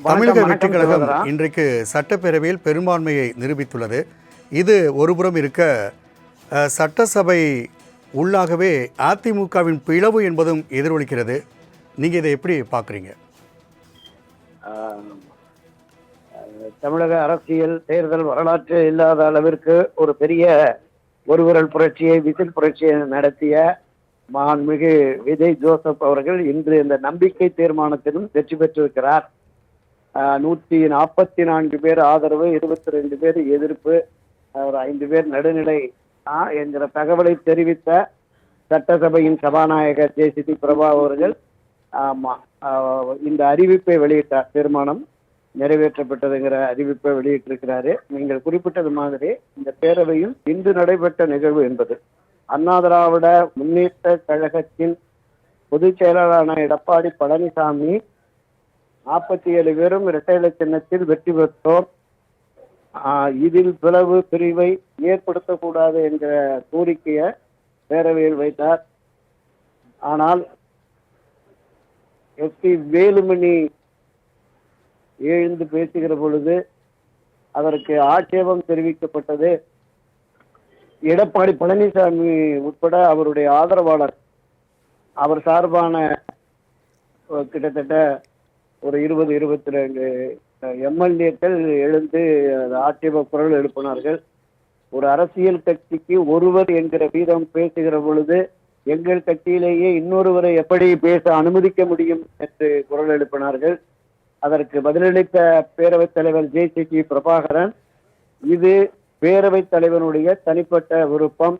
தமிழக வணக்கம் வெற்றி வணக்கம் கழகம் சகோதரா. இன்றைக்கு சட்டப்பேரவையில் பெரும்பான்மையை நிரூபித்துள்ளது. இது ஒருபுறம் இருக்க, சட்டசபை உள்ளாகவே அதிமுகவின் பிளவு என்பதும் எதிரொலிக்கிறது. நீங்கள் இதை எப்படி பார்க்குறீங்க? ஆஹ், தமிழக அரசியல் தேர்தல் வரலாற்று இல்லாத அளவிற்கு ஒரு பெரிய ஒருவிரல் புரட்சியை, விசில் புரட்சியை நடத்திய மாண்புமிகு விஜய் ஜோசப் அவர்கள் இன்று இந்த நம்பிக்கை தீர்மானத்திலும் வெற்றி பெற்றிருக்கிறார். 144 பேர் ஆதரவு, 22 பேர் எதிர்ப்பு, ஒரு 5 பேர் நடுநிலை என்கிற தகவலை தெரிவித்த சட்டசபையின் சபாநாயகர் ஜே.சி.டி. பிரபா அவர்கள் இந்த அறிவிப்பை வெளியிட்டார். தீர்மானம் நிறைவேற்றப்பட்டதுங்கிற அறிவிப்பை வெளியிட்டிருக்கிறாரு. நீங்கள் குறிப்பிட்டது மாதிரி இந்த பேரவையில் இன்று நடைபெற்ற நிகழ்வு என்பது அண்ணா திராவிட முன்னேற்ற கழகத்தின் பொதுச் செயலாளரான எடப்பாடி பழனிசாமி 47 பேரும் இரட்டை இலை சின்னத்தில் வெற்றி பெற்றோம், இதில் பிளவு பிரிவை ஏற்படுத்தக்கூடாது என்கிற கோரிக்கையை பேரவையில் வைத்தார். ஆனால் எஸ்.பி. வேலுமணி எழுந்து பேசுகிற பொழுது அதற்கு ஆட்சேபம் தெரிவிக்கப்பட்டது. எடப்பாடி பழனிசாமி உட்பட அவருடைய ஆதரவாளர், அவர் சார்பான கிட்டத்தட்ட ஒரு 22 எம்எல்ஏக்கள் எழுந்து ஆட்சேப குரல் எழுப்பினார்கள். ஒரு அரசியல் கட்சிக்கு ஒருவர் என்கிற வீதம் பேசுகிற பொழுது எங்கள் கட்சியிலேயே இன்னொருவரை எப்படி பேச அனுமதிக்க முடியும் என்று குரல் எழுப்பினார்கள். அதற்கு பதிலளித்த பேரவைத் தலைவர் ஜே.சி.டி. பிரபாகரன், இது பேரவைத் தலைவனுடைய தனிப்பட்ட விருப்பம்.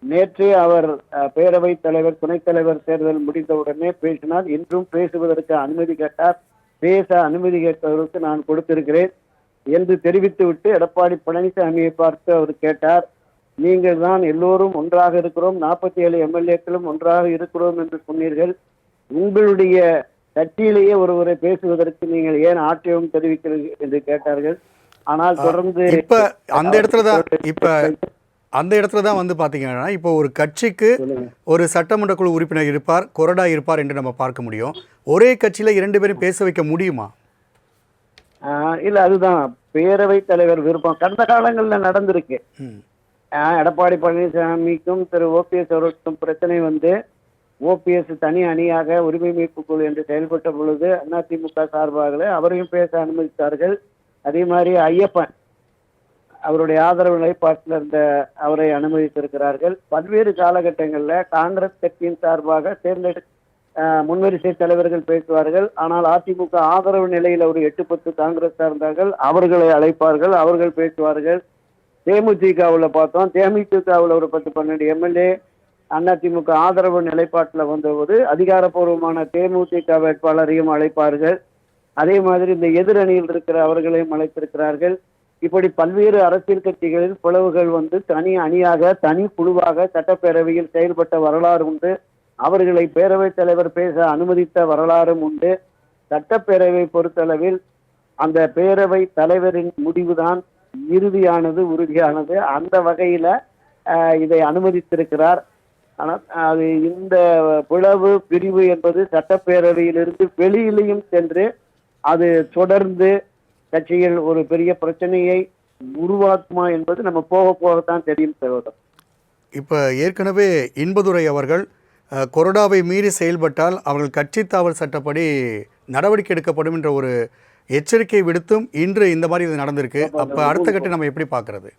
நேற்றே அவர் பேரவைத் தலைவர், துணைத் தலைவர் தேர்தல் முடிந்தவுடனே பேசினார். இன்றும் பேசுவதற்கு அனுமதி கேட்டார். பேச அனுமதி கேட்பதற்கு நான் கொடுத்திருக்கிறேன் என்று தெரிவித்துவிட்டு எடப்பாடி பழனிசாமியை பார்த்து அவர் கேட்டார், நீங்கள் தான் எல்லோரும் ஒன்றாக இருக்கிறோம், 47 எம்எல்ஏக்களும் ஒன்றாக இருக்கிறோம் என்று சொன்னீர்கள், உங்களுடைய கட்சியிலேயே ஒருவரை பேசுவதற்கு நீங்கள் ஏன் ஆட்சேபம் தெரிவிக்கிறீர்கள் என்று கேட்டார்கள். ஆனால் தொடர்ந்து அந்த இடத்துல தான் வந்து பார்த்தீங்கன்னா, இப்போ ஒரு கட்சிக்கு ஒரு சட்டமன்ற குழு உறுப்பினர் இருப்பார், கொறடா இருப்பார் என்று நம்ம பார்க்க முடியும். ஒரே கட்சியில் 2 பேரும் பேச வைக்க முடியுமா? இல்ல, அதுதான் பேரவைத் தலைவர் விருப்பம். கடந்த காலங்களில் நடந்திருக்கு. எடப்பாடி பழனிசாமிக்கும் திரு ஓபிஎஸ் அவர்களுக்கும் பிரச்சனை வந்து ஓபிஎஸ் தனி அணியாக உரிமை மீட்பு குழு என்று செயல்பட்ட பொழுது அதிமுக சார்பாக அவரையும் பேச அனுமதித்தார்கள். அதே மாதிரி ஐயப்பன் அவருடைய ஆதரவு நிலைப்பாட்டில் இருந்த அவரை அனுமதித்திருக்கிறார்கள். பல்வேறு காலகட்டங்களில் காங்கிரஸ் கட்சியின் சார்பாக முன்வரிசை தலைவர்கள் பேசுவார்கள். ஆனால் அதிமுக ஆதரவு நிலையில் ஒரு 8-10 காங்கிரஸ் சார்ந்தார்கள், அவர்களை அழைப்பார்கள், அவர்கள் பேசுவார்கள். தேமுதிகவில் பார்த்தோம், தேமுதிகவில் ஒரு 10-12 எம்எல்ஏ அதிமுக ஆதரவு நிலைப்பாட்டில் வந்தபோது அதிகாரப்பூர்வமான தேமுதிக வேட்பாளரையும் அழைப்பார்கள். அதே மாதிரி இந்த எதிரணியில் இருக்கிற அவர்களையும் அழைத்திருக்கிறார்கள். இப்படி பல்வேறு அரசியல் கட்சிகளில் பிளவுகள் வந்து தனி அணியாக, தனி குழுவாக சட்டப்பேரவையில் செயல்பட்ட வரலாறு உண்டு. அவர்களை பேரவைத் தலைவர் பேச அனுமதித்த வரலாறும் உண்டு. சட்டப்பேரவை பொறுத்தளவில் அந்த பேரவை தலைவரின் முடிவுதான் இறுதியானது, உறுதியானது. அந்த வகையில இதை அனுமதித்திருக்கிறார். ஆனால் அது இந்த பிளவு பிரிவு என்பது சட்டப்பேரவையிலிருந்து வெளியிலையும் சென்று அது தொடர்ந்து கட்சியில் ஒரு பெரிய பிரச்சனையை உருவாக்குமா என்பது நம்ம போக போகத்தான் தெரியும் சகோதரர். இப்போ ஏற்கனவே இன்பதுரை அவர்கள் கொறடாவை மீறி செயல்பட்டால் அவர்கள் கட்சி தாவல் சட்டப்படி நடவடிக்கை எடுக்கப்படும் என்ற ஒரு எச்சரிக்கை விடுத்தும் இன்று இந்த மாதிரி இது நடந்திருக்கு. அப்போ அடுத்த கட்டம் நம்ம எப்படி பார்க்கறது?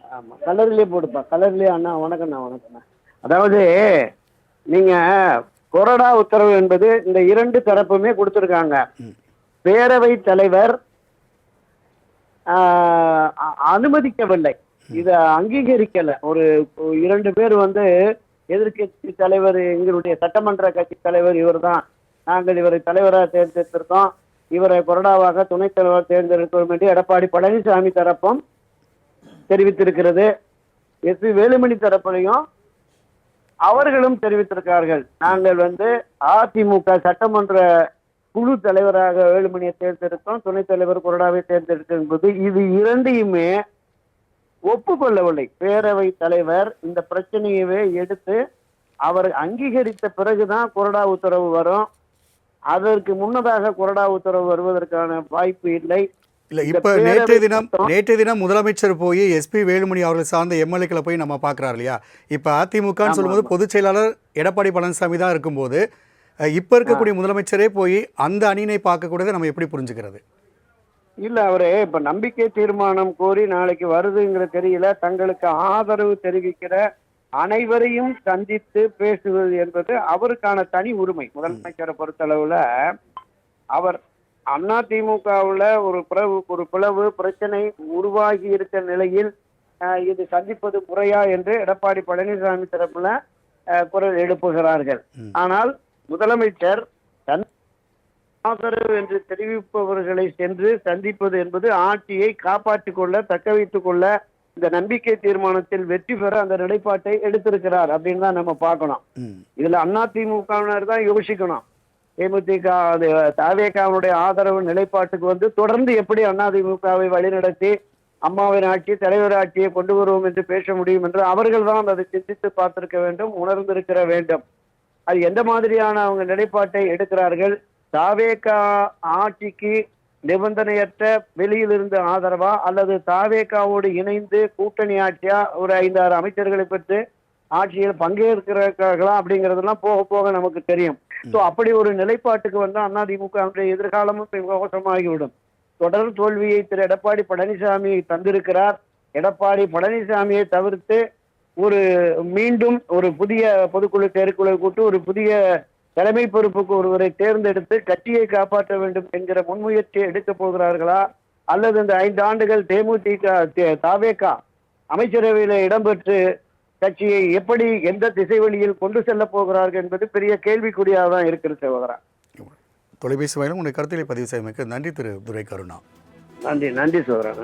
ஆமா, கலர்லயே போடுப்பா, கலர்லயே. அண்ணா வணக்கம்ண்ணா. வணக்கம்ண்ணா. அதாவது நீங்க கொறடா உத்தரவு என்பது இந்த 2 தரப்புமே கொடுத்திருக்காங்க. பேரவை தலைவர் அனுமதிக்கவில்லை, இத அங்கீகரிக்கல. ஒரு 2 பேர் வந்து எதிர்கட்சி தலைவர், எங்களுடைய சட்டமன்ற கட்சி தலைவர் இவர் தான், நாங்கள் இவரை தலைவராக தேர்ந்தெடுத்திருக்கோம், இவரை கொறடாவாக துணைத் தலைவர் தேர்ந்தெடுக்கிறோம் என்று எடப்பாடி பழனிசாமி தரப்பும் தெரிவித்திருக்கிறது. எஸ்.பி. வேலுமணி தரப்பிலையும் அவர்களும் தெரிவித்திருக்கிறார்கள். நாங்கள் வந்து அதிமுக சட்டமன்ற குழு தலைவராக வேலுமணியை தேர்ந்தெடுத்தோம், துணைத் தலைவர் கொறடாவை தேர்ந்தெடுத்தோம் என்பது இது 2யுமே ஒப்புக்கொள்ளவில்லை. பேரவை தலைவர் இந்த பிரச்சனையவே எடுத்து அவர் அங்கீகரித்த பிறகுதான் கொறடா உத்தரவு வரும். அதற்கு முன்னதாக கொறடா உத்தரவு வருவதற்கான வாய்ப்பு இல்லை. இல்லை, இந்த இப்போ பேரவை நேற்றைய தினம் முதலமைச்சர் போய் எஸ்பி வேலுமணி அவர்கள் சார்ந்த எம்எல்ஏக்களை போய் நம்ம பார்க்குறாரு இல்லையா? இப்போ அதிமுகன்னு சொல்லும்போது பொதுச் செயலாளர் எடப்பாடி பழனிசாமி தான் இருக்கும்போது இப்போ இருக்கக்கூடிய முதலமைச்சரே போய் அந்த அணியினை பார்க்கக்கூடியதை நம்ம எப்படி புரிஞ்சுக்கிறது? இல்ல, அவரு இப்ப நம்பிக்கை தீர்மானம் கோரி நாளைக்கு வருதுங்கிற தெரியல, தங்களுக்கு ஆதரவு தெரிவிக்கிற அனைவரையும் சந்தித்து பேசுவது என்பது அவருக்கான தனி உரிமை. முதலமைச்சரை பொறுத்தளவுல அவர் அதிமுகவுல ஒரு பிளவு பிரச்சனை உருவாகி இருக்கிற நிலையில் இது சந்திப்பது முறையா என்று எடப்பாடி பழனிசாமி தரப்புல குரல் எழுப்புகிறார்கள். ஆனால் முதலமைச்சர் தன் ஆதரவு என்று தெரிவிப்பவர்களை சென்று சந்திப்பது என்பது ஆட்சியை காப்பாற்றிக் கொள்ள, தக்க வைத்துக் கொள்ள, இந்த நம்பிக்கை தீர்மானத்தில் வெற்றி பெற அந்த நிலைப்பாட்டை எடுத்திருக்கிறார் அப்படின்னு தான் நம்ம பார்க்கணும். இதுல அதிமுகவினர் தான் யோசிக்கணும். தேமுதிக தாவேகாவுடைய ஆதரவு நிலைப்பாட்டுக்கு தொடர்ந்து எப்படி அதிமுகவை வழிநடத்தி அம்மாவின் ஆட்சி, தலைவர் ஆட்சியை கொண்டு வருவோம் என்று பேச முடியும் என்று அவர்கள் தான் அதை சிந்தித்து பார்த்திருக்க வேண்டும், உணர்ந்திருக்கிற வேண்டும். அது எந்த மாதிரியான அவங்க நிலைப்பாட்டை எடுக்கிறார்கள்? தாவேகா ஆட்சிக்கு நிபந்தனையற்ற வெளியில் இருந்து ஆதரவா, அல்லது தாவேகாவோடு இணைந்து கூட்டணி ஆட்சியா ஒரு 5-6 அமைச்சர்களை பெற்று ஆட்சியில் பங்கேற்கிறார்களா அப்படிங்கிறதெல்லாம் போக போக நமக்கு தெரியும். ஸோ அப்படி ஒரு நிலைப்பாட்டுக்கு அதிமுக எதிர்காலமும் மோசமாகிவிடும். தொடர் தோல்வியை திரு எடப்பாடி பழனிசாமி தந்திருக்கிறார். எடப்பாடி பழனிசாமியை தவிர்த்து மீண்டும் ஒரு புதிய பொதுக்குழு செயற்குழு கூட்டு ஒரு புதிய தலைமை பொறுப்புக்கு ஒருவரை தேர்ந்தெடுத்து கட்சியை காப்பாற்ற வேண்டும் என்கிற முன்முயற்சியை எடுக்க போகிறார்களா, அல்லது இந்த 5 ஆண்டுகள் தேமுதிக தாவேகா அமைச்சரவையில இடம்பெற்று கட்சியை எப்படி எந்த திசை வழியில் கொண்டு செல்ல போகிறார்கள் என்பது பெரிய கேள்விக்குறியாக தான் இருக்கிறது சகோதரா. தொலைபேசி வாயிலும் உங்களுடைய கருத்துக்களை பதிவு செய்வதற்கு நன்றி திரு துரை கருணா. நன்றி சகோதரா.